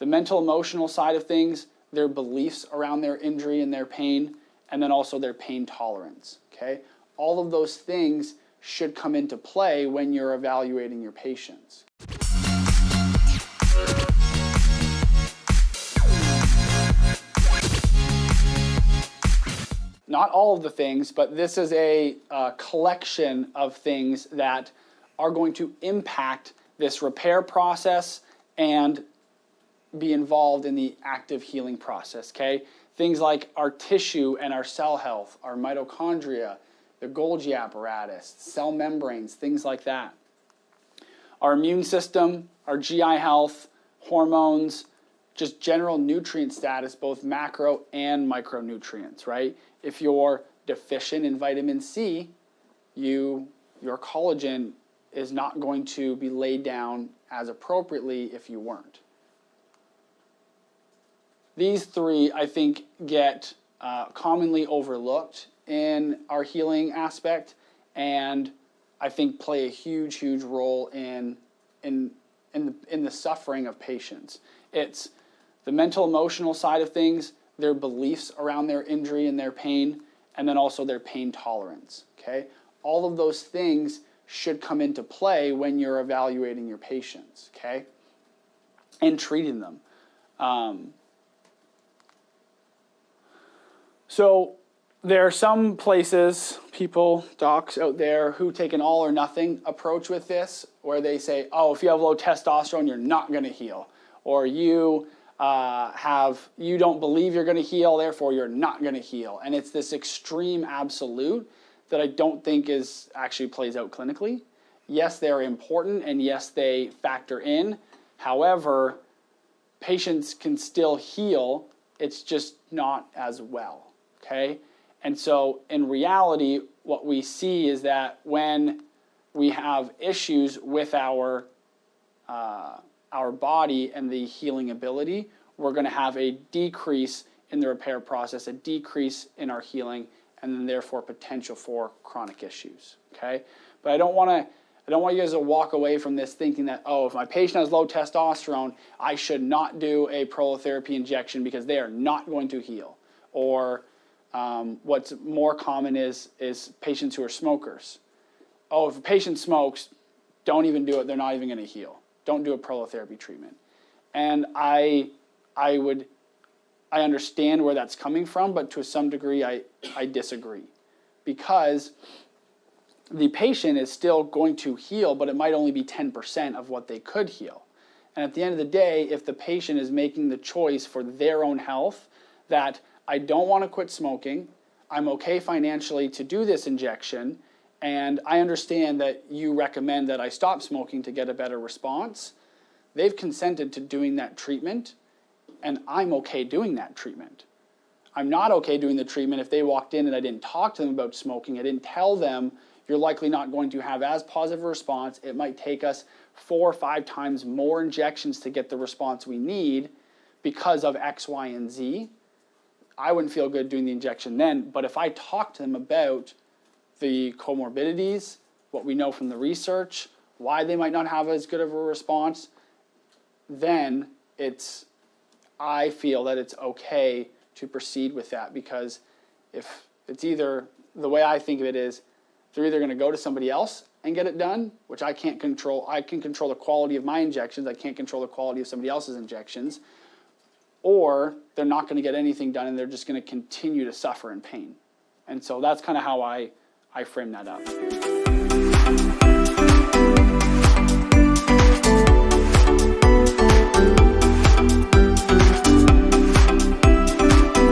the mental emotional side of things, their beliefs around their injury and their pain, and then also their pain tolerance, okay? All of those things should come into play when you're evaluating your patients. Not all of the things, but this is a collection of things that are going to impact this repair process and be involved in the active healing process, okay? Things like our tissue and our cell health, our mitochondria, the Golgi apparatus, cell membranes, things like that. Our immune system, our GI health, hormones, just general nutrient status, both macro and micronutrients, right? If you're deficient in vitamin C, your collagen is not going to be laid down as appropriately if you weren't. These three, I think, get commonly overlooked in our healing aspect, and I think play a huge, huge role in the suffering of patients. It's the mental emotional side of things, their beliefs around their injury and their pain, and then also their pain tolerance, okay? All of those things should come into play when you're evaluating your patients, okay? And treating them. So there are some places, people, docs out there who take an all or nothing approach with this, where they say, oh, if you have low testosterone, you're not going to heal. Or you don't believe you're going to heal, therefore you're not going to heal. And it's this extreme absolute that I don't think actually plays out clinically. Yes, they're important, and yes, they factor in. However, patients can still heal, it's just not as well, okay? And so in reality, what we see is that when we have issues with our body and the healing ability, we're going to have a decrease in the repair process, a decrease in our healing, and then therefore potential for chronic issues, okay? But I don't want you guys to walk away from this thinking that, oh, if my patient has low testosterone, I should not do a prolotherapy injection because they are not going to heal. Or what's more common is patients who are smokers. Oh, if a patient smokes, don't even do it. They're not even going to heal. Don't do a prolotherapy treatment. And I understand where that's coming from, but to some degree I disagree, because the patient is still going to heal, but it might only be 10% of what they could heal. And at the end of the day, if the patient is making the choice for their own health that I don't want to quit smoking, I'm okay financially to do this injection, and I understand that you recommend that I stop smoking to get a better response, they've consented to doing that treatment, and I'm okay doing that treatment. I'm not okay doing the treatment if they walked in and I didn't talk to them about smoking. I didn't tell them you're likely not going to have as positive a response. It might take us 4 or 5 times more injections to get the response we need because of X, Y, and Z. I wouldn't feel good doing the injection then, but if I talk to them about the comorbidities, what we know from the research, why they might not have as good of a response, then I feel that it's okay to proceed with that, because if it's either, the way I think of it is, they're either going to go to somebody else and get it done, which I can't control. I can control the quality of my injections. I can't control the quality of somebody else's injections. Or they're not going to get anything done and they're just going to continue to suffer in pain. And so that's kind of how I frame that up.